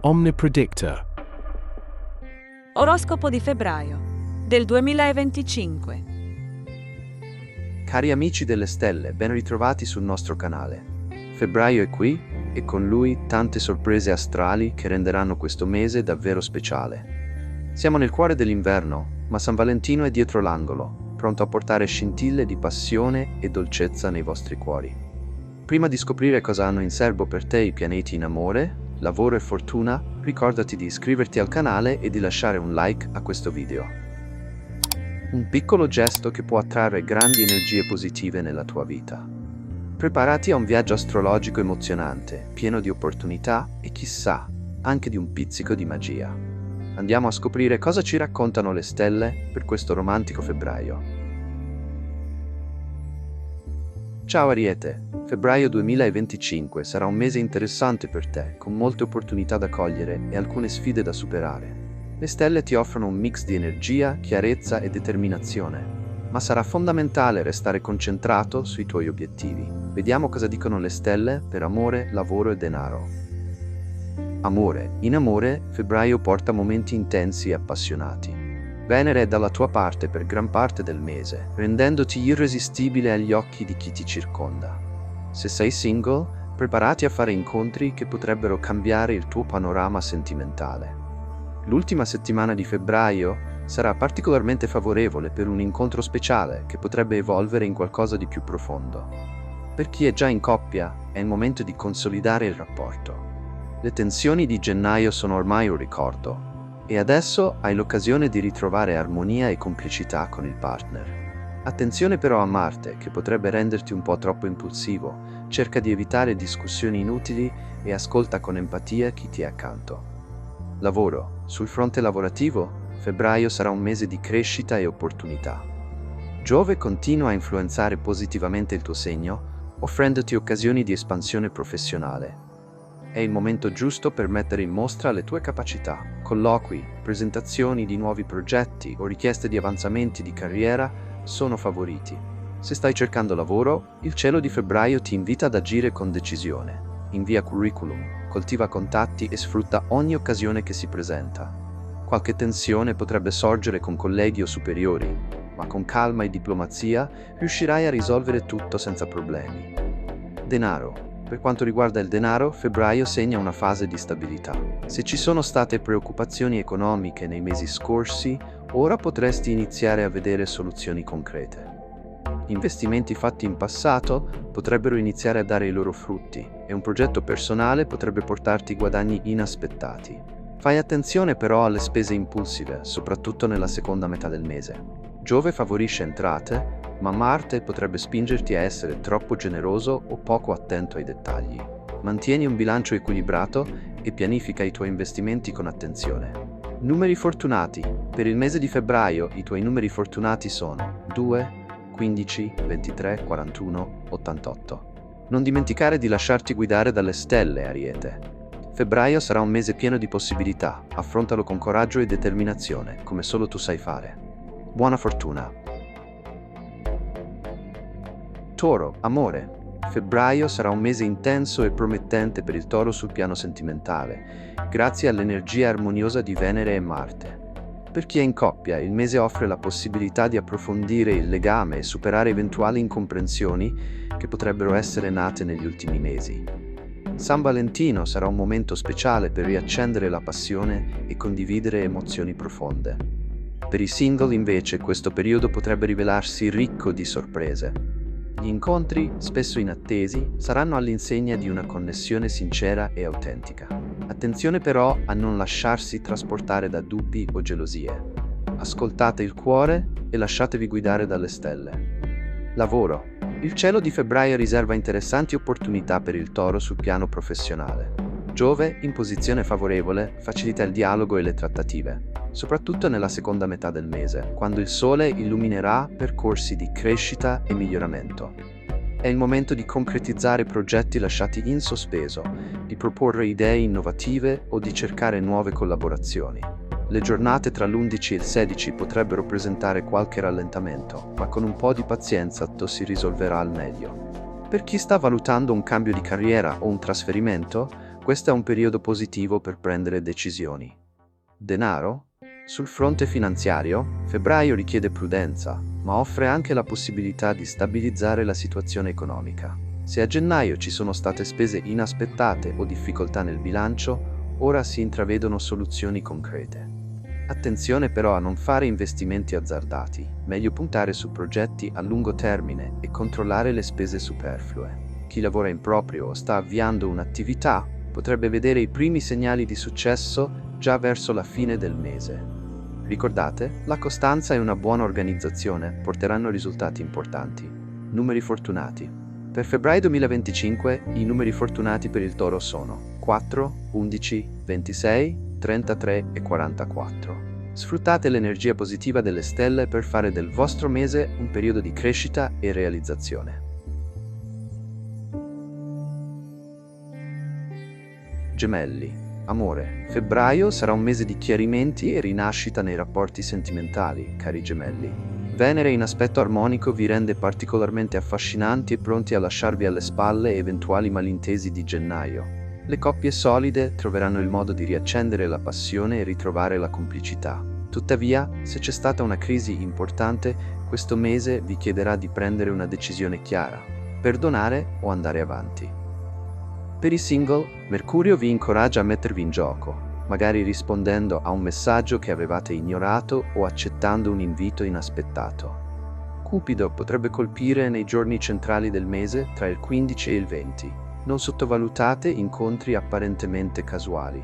Omnipredictor. Oroscopo di febbraio del 2025. Cari amici delle stelle, ben ritrovati sul nostro canale. Febbraio è qui e con lui tante sorprese astrali che renderanno questo mese davvero speciale. Siamo nel cuore dell'inverno, ma San Valentino è dietro l'angolo, pronto a portare scintille di passione e dolcezza nei vostri cuori. Prima di scoprire cosa hanno in serbo per te i pianeti in amore, lavoro e fortuna, ricordati di iscriverti al canale e di lasciare un like a questo video. Un piccolo gesto che può attrarre grandi energie positive nella tua vita. Preparati a un viaggio astrologico emozionante, pieno di opportunità e chissà, anche di un pizzico di magia. Andiamo a scoprire cosa ci raccontano le stelle per questo romantico febbraio. Ciao Ariete, febbraio 2025 sarà un mese interessante per te, con molte opportunità da cogliere e alcune sfide da superare. Le stelle ti offrono un mix di energia, chiarezza e determinazione, ma sarà fondamentale restare concentrato sui tuoi obiettivi. Vediamo cosa dicono le stelle per amore, lavoro e denaro. Amore. In amore, febbraio porta momenti intensi e appassionati. Venere è dalla tua parte per gran parte del mese, rendendoti irresistibile agli occhi di chi ti circonda. Se sei single, preparati a fare incontri che potrebbero cambiare il tuo panorama sentimentale. L'ultima settimana di febbraio sarà particolarmente favorevole per un incontro speciale che potrebbe evolvere in qualcosa di più profondo. Per chi è già in coppia, è il momento di consolidare il rapporto. Le tensioni di gennaio sono ormai un ricordo. E adesso hai l'occasione di ritrovare armonia e complicità con il partner. Attenzione però a Marte, che potrebbe renderti un po' troppo impulsivo. Cerca di evitare discussioni inutili e ascolta con empatia chi ti è accanto. Lavoro. Sul fronte lavorativo, febbraio sarà un mese di crescita e opportunità. Giove continua a influenzare positivamente il tuo segno, offrendoti occasioni di espansione professionale. È il momento giusto per mettere in mostra le tue capacità. Colloqui, presentazioni di nuovi progetti o richieste di avanzamenti di carriera sono favoriti. Se stai cercando lavoro, il cielo di febbraio ti invita ad agire con decisione. Invia curriculum, coltiva contatti e sfrutta ogni occasione che si presenta. Qualche tensione potrebbe sorgere con colleghi o superiori, ma con calma e diplomazia riuscirai a risolvere tutto senza problemi. Denaro. Per quanto riguarda il denaro, febbraio segna una fase di stabilità. Se ci sono state preoccupazioni economiche nei mesi scorsi, ora potresti iniziare a vedere soluzioni concrete. Investimenti fatti in passato potrebbero iniziare a dare i loro frutti e un progetto personale potrebbe portarti guadagni inaspettati. Fai attenzione però alle spese impulsive, soprattutto nella seconda metà del mese. Giove favorisce entrate, ma Marte potrebbe spingerti a essere troppo generoso o poco attento ai dettagli. Mantieni un bilancio equilibrato e pianifica i tuoi investimenti con attenzione. Numeri fortunati. Per il mese di febbraio i tuoi numeri fortunati sono 2, 15, 23, 41, 88. Non dimenticare di lasciarti guidare dalle stelle, Ariete. Febbraio sarà un mese pieno di possibilità, affrontalo con coraggio e determinazione, come solo tu sai fare. Buona fortuna! Toro, amore. Febbraio sarà un mese intenso e promettente per il Toro sul piano sentimentale, grazie all'energia armoniosa di Venere e Marte. Per chi è in coppia, il mese offre la possibilità di approfondire il legame e superare eventuali incomprensioni che potrebbero essere nate negli ultimi mesi. San Valentino sarà un momento speciale per riaccendere la passione e condividere emozioni profonde. Per i single, invece, questo periodo potrebbe rivelarsi ricco di sorprese. Gli incontri, spesso inattesi, saranno all'insegna di una connessione sincera e autentica. Attenzione però a non lasciarsi trasportare da dubbi o gelosie. Ascoltate il cuore e lasciatevi guidare dalle stelle. Lavoro. Il cielo di febbraio riserva interessanti opportunità per il Toro sul piano professionale. Giove, in posizione favorevole, facilita il dialogo e le trattative, soprattutto nella seconda metà del mese, quando il Sole illuminerà percorsi di crescita e miglioramento. È il momento di concretizzare progetti lasciati in sospeso, di proporre idee innovative o di cercare nuove collaborazioni. Le giornate tra l'11 e il 16 potrebbero presentare qualche rallentamento, ma con un po' di pazienza tutto si risolverà al meglio. Per chi sta valutando un cambio di carriera o un trasferimento, Questo è un periodo positivo per prendere decisioni. Denaro? Sul fronte finanziario, febbraio richiede prudenza, ma offre anche la possibilità di stabilizzare la situazione economica. Se a gennaio ci sono state spese inaspettate o difficoltà nel bilancio, ora si intravedono soluzioni concrete. Attenzione però a non fare investimenti azzardati, meglio puntare su progetti a lungo termine e controllare le spese superflue. Chi lavora in proprio o sta avviando un'attività potrebbe vedere i primi segnali di successo già verso la fine del mese. Ricordate, la costanza e una buona organizzazione porteranno risultati importanti. Numeri fortunati. Per febbraio 2025 i numeri fortunati per il Toro sono 4, 11, 26, 33 e 44. Sfruttate l'energia positiva delle stelle per fare del vostro mese un periodo di crescita e realizzazione. Gemelli. Amore. Febbraio sarà un mese di chiarimenti e rinascita nei rapporti sentimentali, cari gemelli. Venere in aspetto armonico vi rende particolarmente affascinanti e pronti a lasciarvi alle spalle eventuali malintesi di gennaio. Le coppie solide troveranno il modo di riaccendere la passione e ritrovare la complicità. Tuttavia, se c'è stata una crisi importante, questo mese vi chiederà di prendere una decisione chiara: perdonare o andare avanti. Per i single, Mercurio vi incoraggia a mettervi in gioco, magari rispondendo a un messaggio che avevate ignorato o accettando un invito inaspettato. Cupido potrebbe colpire nei giorni centrali del mese tra il 15 e il 20. Non sottovalutate incontri apparentemente casuali.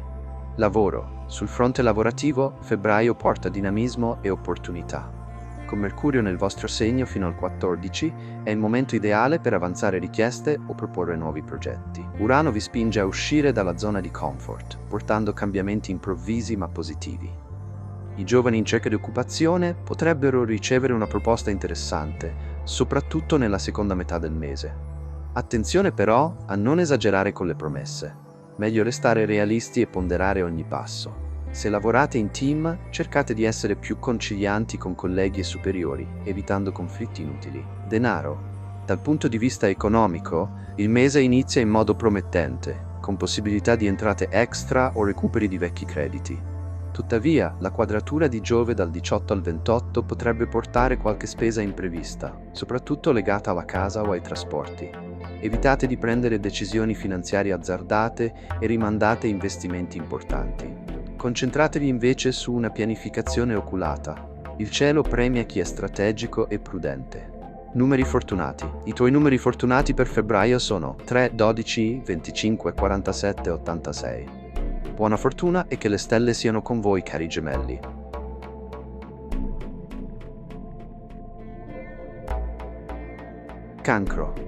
Lavoro. Sul fronte lavorativo, febbraio porta dinamismo e opportunità. Con Mercurio nel vostro segno fino al 14 è il momento ideale per avanzare richieste o proporre nuovi progetti. Urano vi spinge a uscire dalla zona di comfort, portando cambiamenti improvvisi ma positivi. I giovani in cerca di occupazione potrebbero ricevere una proposta interessante, soprattutto nella seconda metà del mese. Attenzione però a non esagerare con le promesse. Meglio restare realisti e ponderare ogni passo. Se lavorate in team, cercate di essere più concilianti con colleghi e superiori, evitando conflitti inutili. Denaro. Dal punto di vista economico, il mese inizia in modo promettente, con possibilità di entrate extra o recuperi di vecchi crediti. Tuttavia, la quadratura di Giove dal 18 al 28 potrebbe portare qualche spesa imprevista, soprattutto legata alla casa o ai trasporti. Evitate di prendere decisioni finanziarie azzardate e rimandate investimenti importanti. Concentratevi invece su una pianificazione oculata. Il cielo premia chi è strategico e prudente. Numeri fortunati. I tuoi numeri fortunati per febbraio sono 3, 12, 25, 47 e 86. Buona fortuna e che le stelle siano con voi, cari gemelli. Cancro.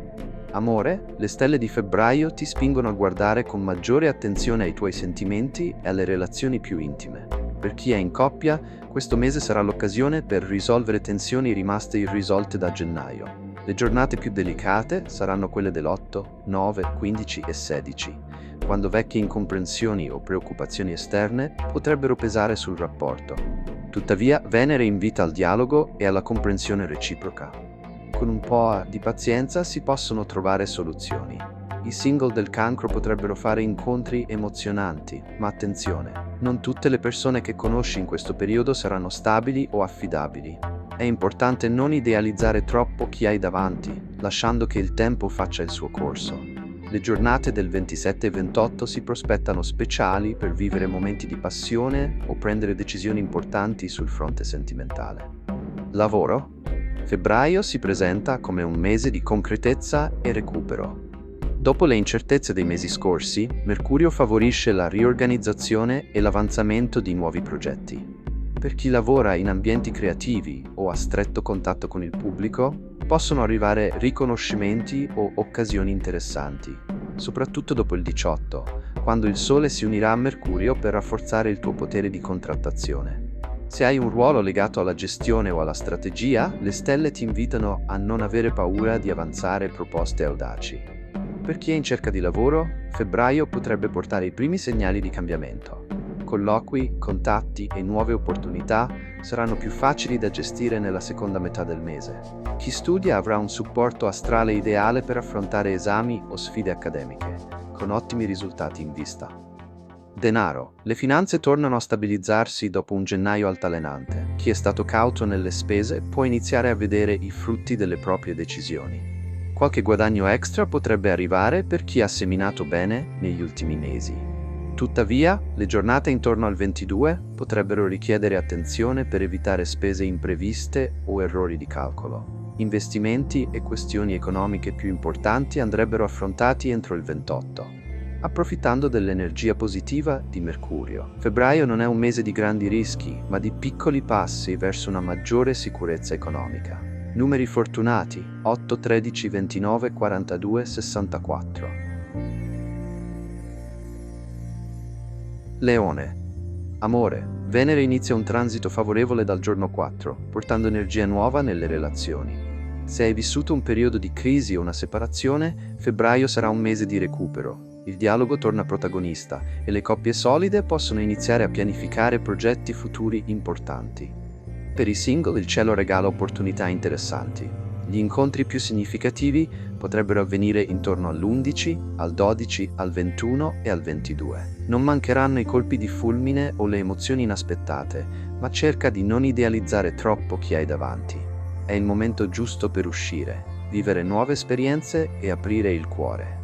Amore, le stelle di febbraio ti spingono a guardare con maggiore attenzione ai tuoi sentimenti e alle relazioni più intime. Per chi è in coppia, questo mese sarà l'occasione per risolvere tensioni rimaste irrisolte da gennaio. Le giornate più delicate saranno quelle dell'8, 9, 15 e 16, quando vecchie incomprensioni o preoccupazioni esterne potrebbero pesare sul rapporto. Tuttavia, Venere invita al dialogo e alla comprensione reciproca. Con un po' di pazienza si possono trovare soluzioni. I single del Cancro potrebbero fare incontri emozionanti, ma attenzione, non tutte le persone che conosci in questo periodo saranno stabili o affidabili. È importante non idealizzare troppo chi hai davanti, lasciando che il tempo faccia il suo corso. Le giornate del 27 e 28 si prospettano speciali per vivere momenti di passione o prendere decisioni importanti sul fronte sentimentale. Lavoro? Febbraio si presenta come un mese di concretezza e recupero. Dopo le incertezze dei mesi scorsi, Mercurio favorisce la riorganizzazione e l'avanzamento di nuovi progetti. Per chi lavora in ambienti creativi o a stretto contatto con il pubblico, possono arrivare riconoscimenti o occasioni interessanti, soprattutto dopo il 18, quando il Sole si unirà a Mercurio per rafforzare il tuo potere di contrattazione. Se hai un ruolo legato alla gestione o alla strategia, le stelle ti invitano a non avere paura di avanzare proposte audaci. Per chi è in cerca di lavoro, febbraio potrebbe portare i primi segnali di cambiamento. Colloqui, contatti e nuove opportunità saranno più facili da gestire nella seconda metà del mese. Chi studia avrà un supporto astrale ideale per affrontare esami o sfide accademiche. con ottimi risultati in vista. Denaro. Le finanze tornano a stabilizzarsi dopo un gennaio altalenante. Chi è stato cauto nelle spese può iniziare a vedere i frutti delle proprie decisioni. Qualche guadagno extra potrebbe arrivare per chi ha seminato bene negli ultimi mesi. Tuttavia, le giornate intorno al 22 potrebbero richiedere attenzione per evitare spese impreviste o errori di calcolo. Investimenti e questioni economiche più importanti andrebbero affrontati entro il 28. Approfittando dell'energia positiva di Mercurio. Febbraio non è un mese di grandi rischi, ma di piccoli passi verso una maggiore sicurezza economica. Numeri fortunati: 8, 13, 29, 42, 64. Leone. Amore. Venere inizia un transito favorevole dal giorno 4, portando energia nuova nelle relazioni. Se hai vissuto un periodo di crisi o una separazione, febbraio sarà un mese di recupero. Il dialogo torna protagonista e le coppie solide possono iniziare a pianificare progetti futuri importanti. Per i single il cielo regala opportunità interessanti. Gli incontri più significativi potrebbero avvenire intorno all'11, al 12, al 21 e al 22. Non mancheranno i colpi di fulmine o le emozioni inaspettate, ma cerca di non idealizzare troppo chi hai davanti. È il momento giusto per uscire, vivere nuove esperienze e aprire il cuore.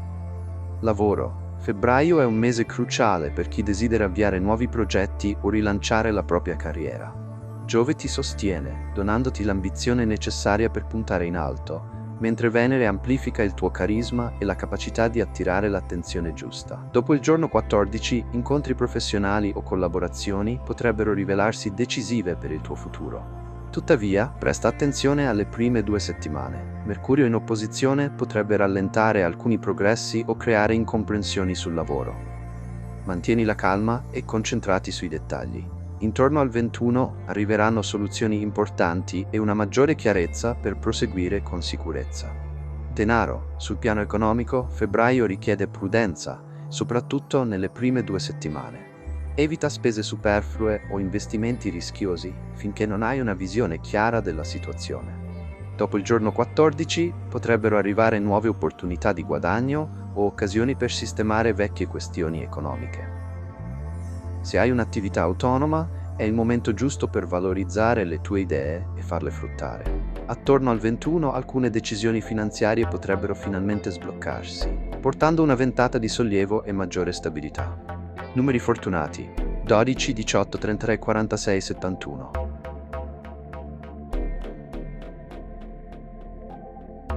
Lavoro. Febbraio è un mese cruciale per chi desidera avviare nuovi progetti o rilanciare la propria carriera. Giove ti sostiene, donandoti l'ambizione necessaria per puntare in alto, mentre Venere amplifica il tuo carisma e la capacità di attirare l'attenzione giusta. Dopo il giorno 14, incontri professionali o collaborazioni potrebbero rivelarsi decisive per il tuo futuro. Tuttavia, presta attenzione alle prime 2 settimane. Mercurio in opposizione potrebbe rallentare alcuni progressi o creare incomprensioni sul lavoro. Mantieni la calma e concentrati sui dettagli. Intorno al 21 arriveranno soluzioni importanti e una maggiore chiarezza per proseguire con sicurezza. Denaro. Sul piano economico, febbraio richiede prudenza, soprattutto nelle prime 2 settimane. Evita spese superflue o investimenti rischiosi finché non hai una visione chiara della situazione. Dopo il giorno 14 potrebbero arrivare nuove opportunità di guadagno o occasioni per sistemare vecchie questioni economiche. Se hai un'attività autonoma, è il momento giusto per valorizzare le tue idee e farle fruttare. Attorno al 21 alcune decisioni finanziarie potrebbero finalmente sbloccarsi, portando una ventata di sollievo e maggiore stabilità. Numeri fortunati: 12, 18, 33, 46, 71.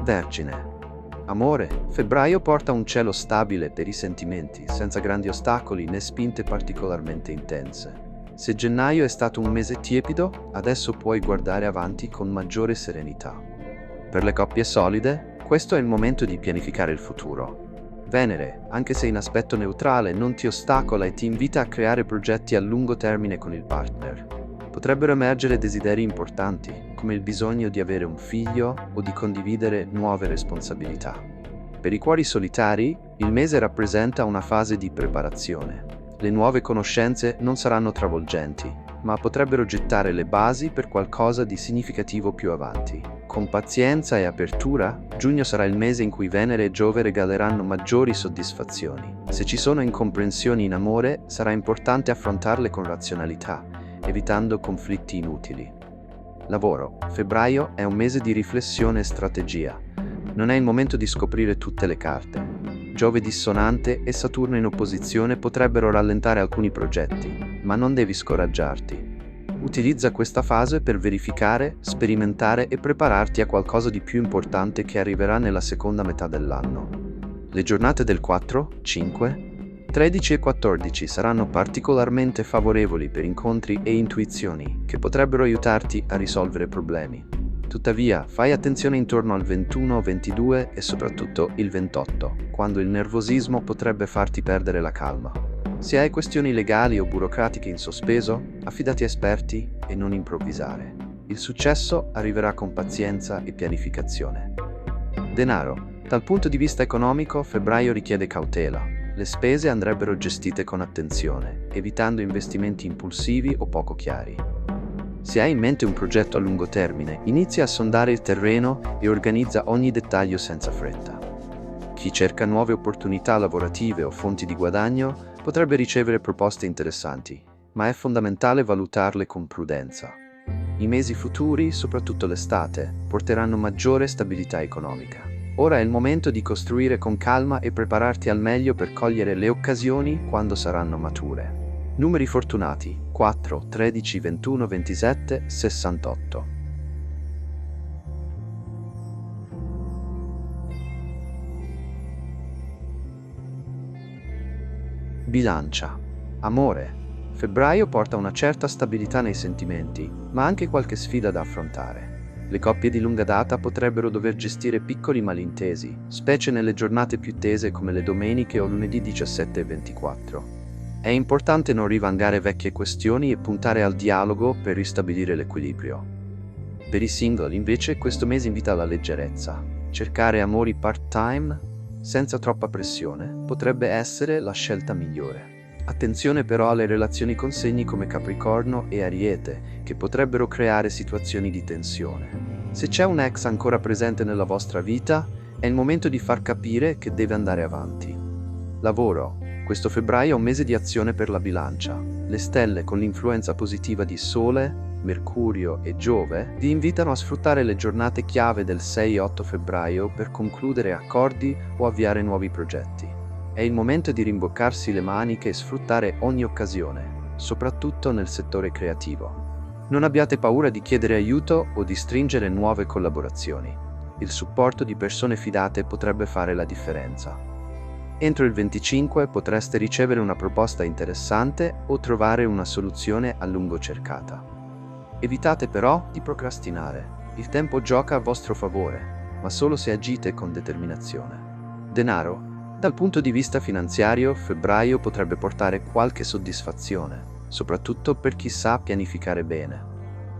Vergine. Amore. Febbraio porta un cielo stabile per i sentimenti, senza grandi ostacoli né spinte particolarmente intense. Se gennaio è stato un mese tiepido, adesso puoi guardare avanti con maggiore serenità. Per le coppie solide, questo è il momento di pianificare il futuro. Venere, anche se in aspetto neutrale, non ti ostacola e ti invita a creare progetti a lungo termine con il partner. Potrebbero emergere desideri importanti, come il bisogno di avere un figlio o di condividere nuove responsabilità. Per i cuori solitari, il mese rappresenta una fase di preparazione. Le nuove conoscenze non saranno travolgenti, ma potrebbero gettare le basi per qualcosa di significativo più avanti. Con pazienza e apertura, giugno sarà il mese in cui Venere e Giove regaleranno maggiori soddisfazioni. Se ci sono incomprensioni in amore, sarà importante affrontarle con razionalità, evitando conflitti inutili. Lavoro. Febbraio è un mese di riflessione e strategia. Non è il momento di scoprire tutte le carte. Giove dissonante e Saturno in opposizione potrebbero rallentare alcuni progetti, ma non devi scoraggiarti. Utilizza questa fase per verificare, sperimentare e prepararti a qualcosa di più importante che arriverà nella seconda metà dell'anno. Le giornate del 4, 5, 13 e 14 saranno particolarmente favorevoli per incontri e intuizioni che potrebbero aiutarti a risolvere problemi. Tuttavia, fai attenzione intorno al 21, 22 e soprattutto il 28, quando il nervosismo potrebbe farti perdere la calma. Se hai questioni legali o burocratiche in sospeso, affidati a esperti e non improvvisare. Il successo arriverà con pazienza e pianificazione. Denaro. Dal punto di vista economico, febbraio richiede cautela. Le spese andrebbero gestite con attenzione, evitando investimenti impulsivi o poco chiari. Se hai in mente un progetto a lungo termine, inizia a sondare il terreno e organizza ogni dettaglio senza fretta. Chi cerca nuove opportunità lavorative o fonti di guadagno potrebbe ricevere proposte interessanti, ma è fondamentale valutarle con prudenza. I mesi futuri, soprattutto l'estate, porteranno maggiore stabilità economica. Ora è il momento di costruire con calma e prepararti al meglio per cogliere le occasioni quando saranno mature. Numeri fortunati: 4, 13, 21, 27, 68. Bilancia. Amore. Febbraio porta una certa stabilità nei sentimenti, ma anche qualche sfida da affrontare. Le coppie di lunga data potrebbero dover gestire piccoli malintesi, specie nelle giornate più tese come le domeniche o lunedì 17 e 24. È importante non rivangare vecchie questioni e puntare al dialogo per ristabilire l'equilibrio. Per i single, invece, questo mese invita alla leggerezza. Cercare amori part-time, senza troppa pressione, potrebbe essere la scelta migliore. Attenzione però alle relazioni con segni come Capricorno e Ariete, che potrebbero creare situazioni di tensione. Se c'è un ex ancora presente nella vostra vita, è il momento di far capire che deve andare avanti. Lavoro. Questo febbraio è un mese di azione per la bilancia. Le stelle, con l'influenza positiva di Sole, Mercurio e Giove, vi invitano a sfruttare le giornate chiave del 6 e 8 febbraio per concludere accordi o avviare nuovi progetti. È il momento di rimboccarsi le maniche e sfruttare ogni occasione, soprattutto nel settore creativo. Non abbiate paura di chiedere aiuto o di stringere nuove collaborazioni. Il supporto di persone fidate potrebbe fare la differenza. Entro il 25 potreste ricevere una proposta interessante o trovare una soluzione a lungo cercata. Evitate però di procrastinare. Il tempo gioca a vostro favore, ma solo se agite con determinazione. Denaro. Dal punto di vista finanziario, febbraio potrebbe portare qualche soddisfazione, soprattutto per chi sa pianificare bene.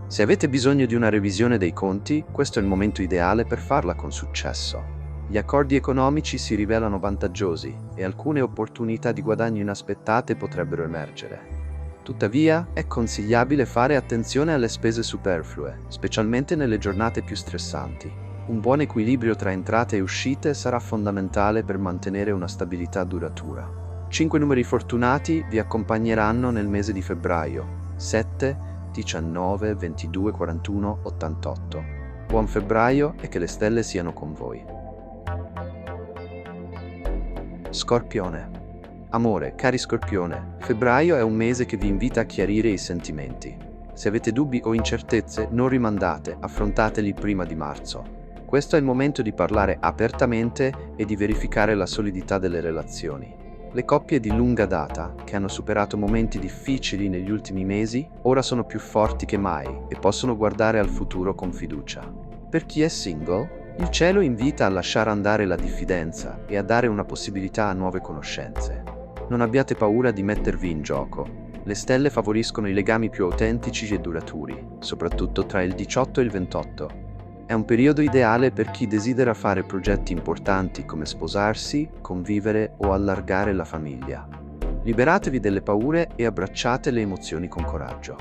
Se avete bisogno di una revisione dei conti, questo è il momento ideale per farla con successo. Gli accordi economici si rivelano vantaggiosi e alcune opportunità di guadagno inaspettate potrebbero emergere. Tuttavia, è consigliabile fare attenzione alle spese superflue, specialmente nelle giornate più stressanti. Un buon equilibrio tra entrate e uscite sarà fondamentale per mantenere una stabilità duratura. 5 numeri fortunati vi accompagneranno nel mese di febbraio: 7, 19, 22, 41, 88. Buon febbraio e che le stelle siano con voi. Scorpione. Amore, cari Scorpione, febbraio è un mese che vi invita a chiarire i sentimenti. Se avete dubbi o incertezze, non rimandate, affrontateli prima di marzo. Questo è il momento di parlare apertamente e di verificare la solidità delle relazioni. Le coppie di lunga data, che hanno superato momenti difficili negli ultimi mesi, ora sono più forti che mai e possono guardare al futuro con fiducia. Per chi è single, il cielo invita a lasciare andare la diffidenza e a dare una possibilità a nuove conoscenze. Non abbiate paura di mettervi in gioco. Le stelle favoriscono i legami più autentici e duraturi, soprattutto tra il 18 e il 28. È un periodo ideale per chi desidera fare progetti importanti come sposarsi, convivere o allargare la famiglia. Liberatevi delle paure e abbracciate le emozioni con coraggio.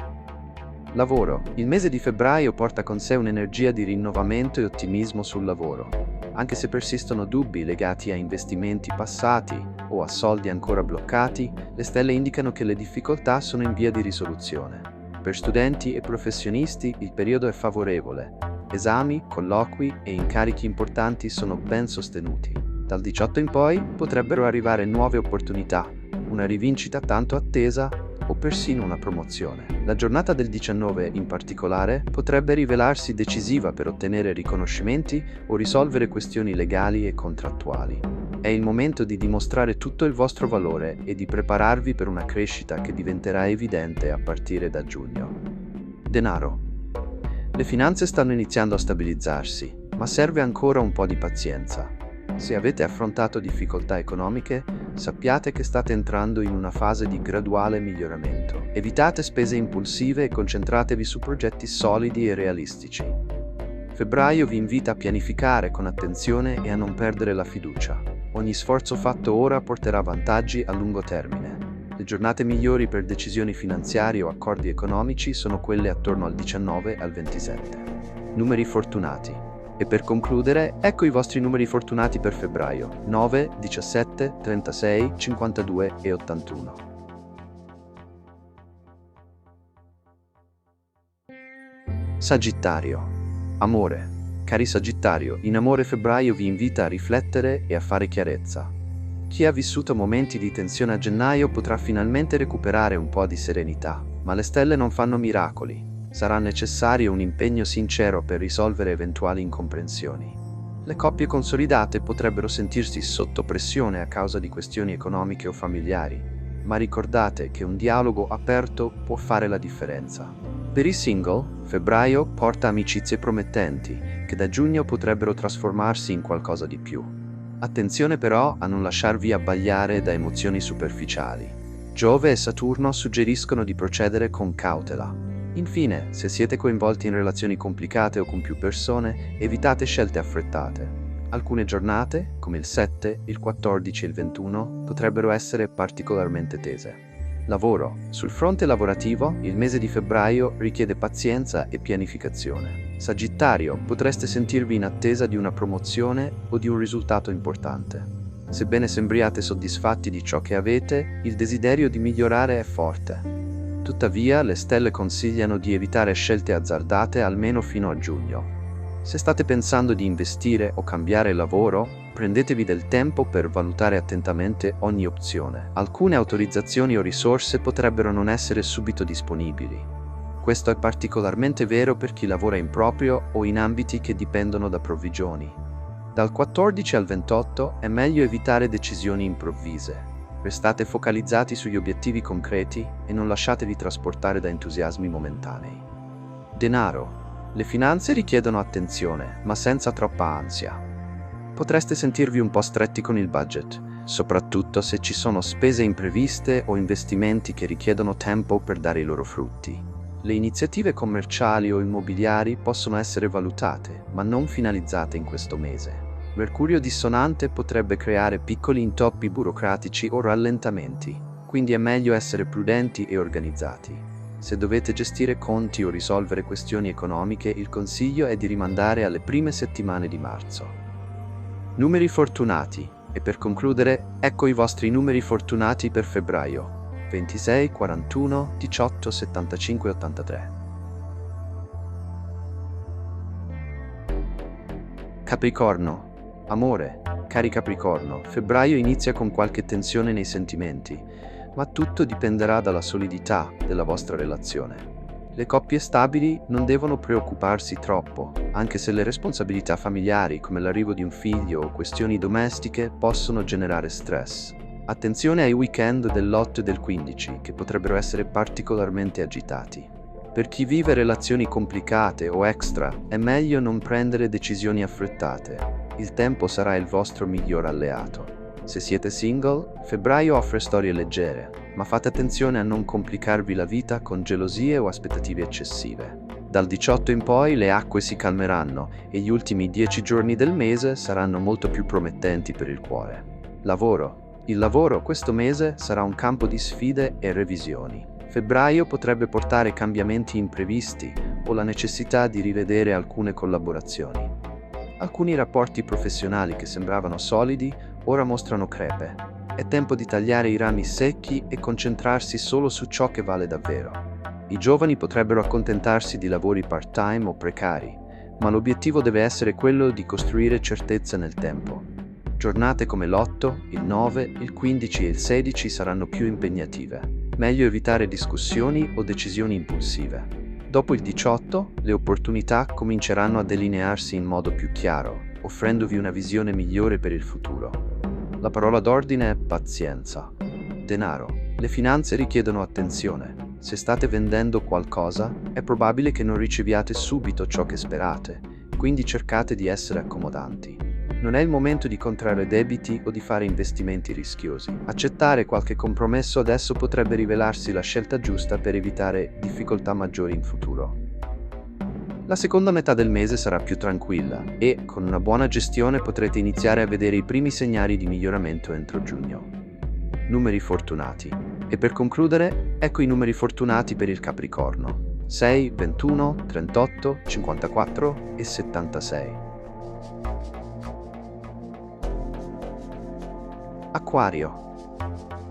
Lavoro. Il mese di febbraio porta con sé un'energia di rinnovamento e ottimismo sul lavoro. Anche se persistono dubbi legati a investimenti passati o a soldi ancora bloccati, le stelle indicano che le difficoltà sono in via di risoluzione. Per studenti e professionisti il periodo è favorevole. Esami, colloqui e incarichi importanti sono ben sostenuti. Dal 18 in poi potrebbero arrivare nuove opportunità, una rivincita tanto attesa o persino una promozione. La giornata del 19 in particolare potrebbe rivelarsi decisiva per ottenere riconoscimenti o risolvere questioni legali e contrattuali. È il momento di dimostrare tutto il vostro valore e di prepararvi per una crescita che diventerà evidente a partire da giugno. Denaro. Le finanze stanno iniziando a stabilizzarsi, ma serve ancora un po' di pazienza. Se avete affrontato difficoltà economiche, sappiate che state entrando in una fase di graduale miglioramento. Evitate spese impulsive e concentratevi su progetti solidi e realistici. Febbraio vi invita a pianificare con attenzione e a non perdere la fiducia. Ogni sforzo fatto ora porterà vantaggi a lungo termine. Le giornate migliori per decisioni finanziarie o accordi economici sono quelle attorno al 19 e al 27. Numeri fortunati: E per concludere, ecco i vostri numeri fortunati per febbraio: 9, 17, 36, 52 e 81. Sagittario. Amore. Cari Sagittario, in amore febbraio vi invita a riflettere e a fare chiarezza. Chi ha vissuto momenti di tensione a gennaio potrà finalmente recuperare un po' di serenità, ma le stelle non fanno miracoli. Sarà necessario un impegno sincero per risolvere eventuali incomprensioni. Le coppie consolidate potrebbero sentirsi sotto pressione a causa di questioni economiche o familiari, ma ricordate che un dialogo aperto può fare la differenza. Per i single, febbraio porta amicizie promettenti, che da giugno potrebbero trasformarsi in qualcosa di più. Attenzione però a non lasciarvi abbagliare da emozioni superficiali. Giove e Saturno suggeriscono di procedere con cautela. Infine, se siete coinvolti in relazioni complicate o con più persone, evitate scelte affrettate. Alcune giornate, come il 7, il 14 e il 21, potrebbero essere particolarmente tese. Lavoro. Sul fronte lavorativo, il mese di febbraio richiede pazienza e pianificazione. Sagittario, potreste sentirvi in attesa di una promozione o di un risultato importante. Sebbene sembriate soddisfatti di ciò che avete, il desiderio di migliorare è forte. Tuttavia, le stelle consigliano di evitare scelte azzardate almeno fino a giugno. Se state pensando di investire o cambiare lavoro, prendetevi del tempo per valutare attentamente ogni opzione. Alcune autorizzazioni o risorse potrebbero non essere subito disponibili. Questo è particolarmente vero per chi lavora in proprio o in ambiti che dipendono da provvigioni. Dal 14 al 28 è meglio evitare decisioni improvvise. Restate focalizzati sugli obiettivi concreti e non lasciatevi trasportare da entusiasmi momentanei. Denaro. Le finanze richiedono attenzione, ma senza troppa ansia. Potreste sentirvi un po' stretti con il budget, soprattutto se ci sono spese impreviste o investimenti che richiedono tempo per dare i loro frutti. Le iniziative commerciali o immobiliari possono essere valutate, ma non finalizzate in questo mese. Mercurio dissonante potrebbe creare piccoli intoppi burocratici o rallentamenti, quindi è meglio essere prudenti e organizzati. Se dovete gestire conti o risolvere questioni economiche, il consiglio è di rimandare alle prime settimane di marzo. Numeri fortunati. E per concludere, ecco i vostri numeri fortunati per febbraio: 26, 41, 18, 75 e 83. Capricorno. Amore. Cari Capricorno, febbraio inizia con qualche tensione nei sentimenti, ma tutto dipenderà dalla solidità della vostra relazione. Le coppie stabili non devono preoccuparsi troppo, anche se le responsabilità familiari, come l'arrivo di un figlio o questioni domestiche, possono generare stress. Attenzione ai weekend dell'8 e del 15, che potrebbero essere particolarmente agitati. Per chi vive relazioni complicate o extra, è meglio non prendere decisioni affrettate. Il tempo sarà il vostro miglior alleato. Se siete single, febbraio offre storie leggere, ma fate attenzione a non complicarvi la vita con gelosie o aspettative eccessive. Dal 18 in poi le acque si calmeranno e gli ultimi 10 giorni del mese saranno molto più promettenti per il cuore. Lavoro. Il lavoro questo mese sarà un campo di sfide e revisioni. Febbraio potrebbe portare cambiamenti imprevisti o la necessità di rivedere alcune collaborazioni. Alcuni rapporti professionali che sembravano solidi ora mostrano crepe. È tempo di tagliare i rami secchi e concentrarsi solo su ciò che vale davvero. I giovani potrebbero accontentarsi di lavori part-time o precari, ma l'obiettivo deve essere quello di costruire certezza nel tempo. Giornate come l'8, il 9, il 15 e il 16 saranno più impegnative. Meglio evitare discussioni o decisioni impulsive. Dopo il 18, le opportunità cominceranno a delinearsi in modo più chiaro, offrendovi una visione migliore per il futuro. La parola d'ordine è pazienza. Denaro. Le finanze richiedono attenzione. Se state vendendo qualcosa, è probabile che non riceviate subito ciò che sperate, quindi cercate di essere accomodanti. Non è il momento di contrarre debiti o di fare investimenti rischiosi. Accettare qualche compromesso adesso potrebbe rivelarsi la scelta giusta per evitare difficoltà maggiori in futuro. La seconda metà del mese sarà più tranquilla e, con una buona gestione, potrete iniziare a vedere i primi segnali di miglioramento entro giugno. Numeri fortunati. E per concludere, ecco i numeri fortunati per il Capricorno: 6, 21, 38, 54 e 76. Acquario.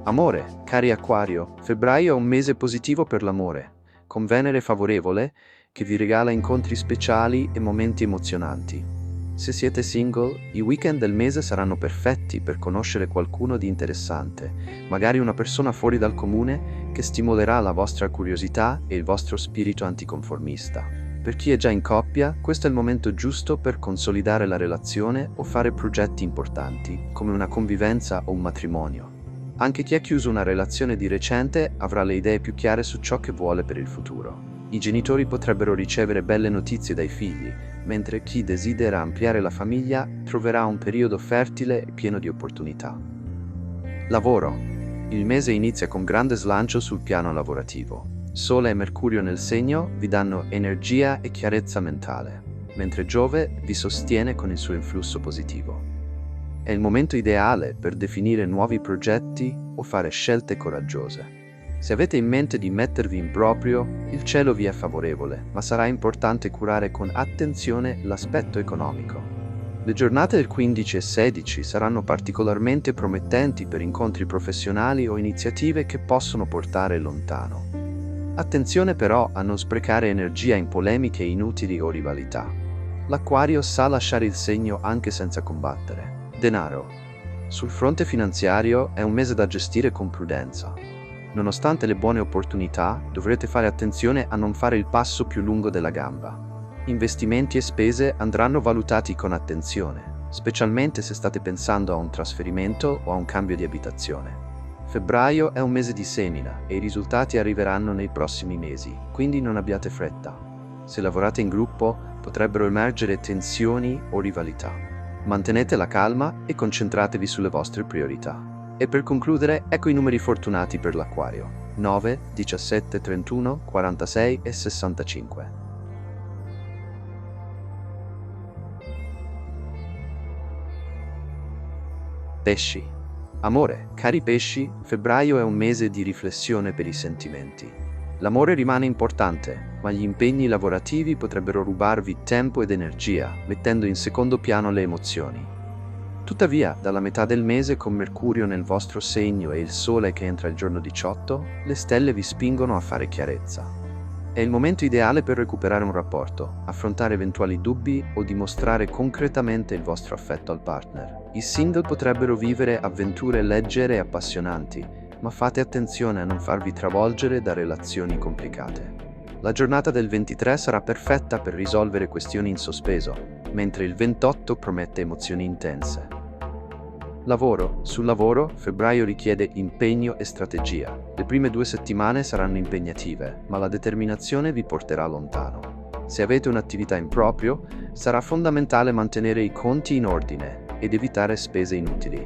Amore, cari Acquario, febbraio è un mese positivo per l'amore, con Venere favorevole che vi regala incontri speciali e momenti emozionanti. Se siete single, i weekend del mese saranno perfetti per conoscere qualcuno di interessante, magari una persona fuori dal comune che stimolerà la vostra curiosità e il vostro spirito anticonformista. Per chi è già in coppia, questo è il momento giusto per consolidare la relazione o fare progetti importanti, come una convivenza o un matrimonio. Anche chi ha chiuso una relazione di recente avrà le idee più chiare su ciò che vuole per il futuro. I genitori potrebbero ricevere belle notizie dai figli, mentre chi desidera ampliare la famiglia troverà un periodo fertile e pieno di opportunità. Lavoro. Il mese inizia con grande slancio sul piano lavorativo. Sole e Mercurio nel segno vi danno energia e chiarezza mentale, mentre Giove vi sostiene con il suo influsso positivo. È il momento ideale per definire nuovi progetti o fare scelte coraggiose. Se avete in mente di mettervi in proprio, il cielo vi è favorevole, ma sarà importante curare con attenzione l'aspetto economico. Le giornate del 15 e 16 saranno particolarmente promettenti per incontri professionali o iniziative che possono portare lontano. Attenzione però a non sprecare energia in polemiche inutili o rivalità. L'Acquario sa lasciare il segno anche senza combattere. Denaro. Sul fronte finanziario è un mese da gestire con prudenza. Nonostante le buone opportunità, dovrete fare attenzione a non fare il passo più lungo della gamba. Investimenti e spese andranno valutati con attenzione, specialmente se state pensando a un trasferimento o a un cambio di abitazione. Febbraio è un mese di semina e i risultati arriveranno nei prossimi mesi, quindi non abbiate fretta. Se lavorate in gruppo, potrebbero emergere tensioni o rivalità. Mantenete la calma e concentratevi sulle vostre priorità. E per concludere, ecco i numeri fortunati per l'Acquario: 9, 17, 31, 46 e 65. Pesci. Amore, cari pesci, febbraio è un mese di riflessione per i sentimenti. L'amore rimane importante, ma gli impegni lavorativi potrebbero rubarvi tempo ed energia, mettendo in secondo piano le emozioni. Tuttavia, dalla metà del mese, con Mercurio nel vostro segno e il Sole che entra il giorno 18, le stelle vi spingono a fare chiarezza. È il momento ideale per recuperare un rapporto, affrontare eventuali dubbi o dimostrare concretamente il vostro affetto al partner. I single potrebbero vivere avventure leggere e appassionanti, ma fate attenzione a non farvi travolgere da relazioni complicate. La giornata del 23 sarà perfetta per risolvere questioni in sospeso, mentre il 28 promette emozioni intense. Lavoro. Sul lavoro, febbraio richiede impegno e strategia. Le prime 2 settimane saranno impegnative, ma la determinazione vi porterà lontano. Se avete un'attività in proprio, sarà fondamentale mantenere i conti in ordine ed evitare spese inutili.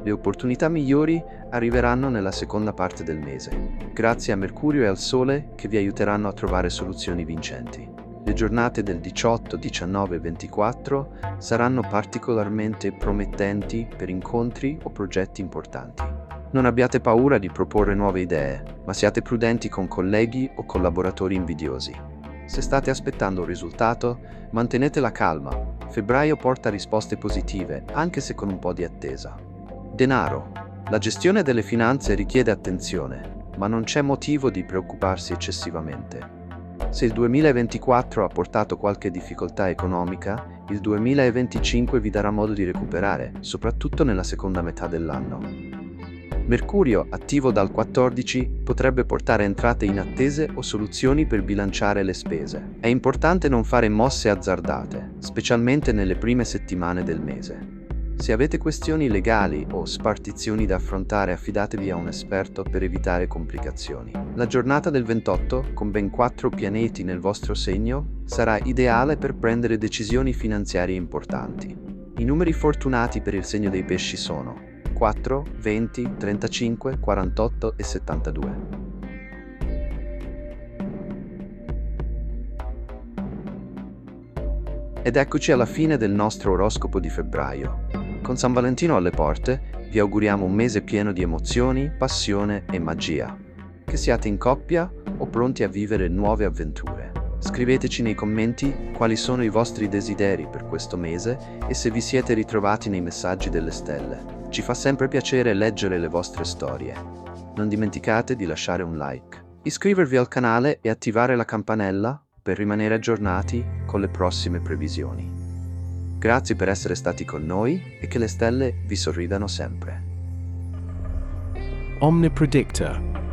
Le opportunità migliori arriveranno nella seconda parte del mese, grazie a Mercurio e al Sole che vi aiuteranno a trovare soluzioni vincenti. Le giornate del 18, 19 e 24 saranno particolarmente promettenti per incontri o progetti importanti. Non abbiate paura di proporre nuove idee, ma siate prudenti con colleghi o collaboratori invidiosi. Se state aspettando un risultato, mantenete la calma. Febbraio porta risposte positive, anche se con un po' di attesa. Denaro. La gestione delle finanze richiede attenzione, ma non c'è motivo di preoccuparsi eccessivamente. Se il 2024 ha portato qualche difficoltà economica, il 2025 vi darà modo di recuperare, soprattutto nella seconda metà dell'anno. Mercurio, attivo dal 14, potrebbe portare entrate inattese o soluzioni per bilanciare le spese. È importante non fare mosse azzardate, specialmente nelle prime settimane del mese. Se avete questioni legali o spartizioni da affrontare, affidatevi a un esperto per evitare complicazioni. La giornata del 28, con ben 4 pianeti nel vostro segno, sarà ideale per prendere decisioni finanziarie importanti. I numeri fortunati per il segno dei pesci sono 4, 20, 35, 48 e 72. Ed eccoci alla fine del nostro oroscopo di febbraio. Con San Valentino alle porte, vi auguriamo un mese pieno di emozioni, passione e magia. Che siate in coppia o pronti a vivere nuove avventure. Scriveteci nei commenti quali sono i vostri desideri per questo mese e se vi siete ritrovati nei messaggi delle stelle. Ci fa sempre piacere leggere le vostre storie. Non dimenticate di lasciare un like, iscrivervi al canale e attivare la campanella per rimanere aggiornati con le prossime previsioni. Grazie per essere stati con noi e che le stelle vi sorridano sempre. Omnipredictor.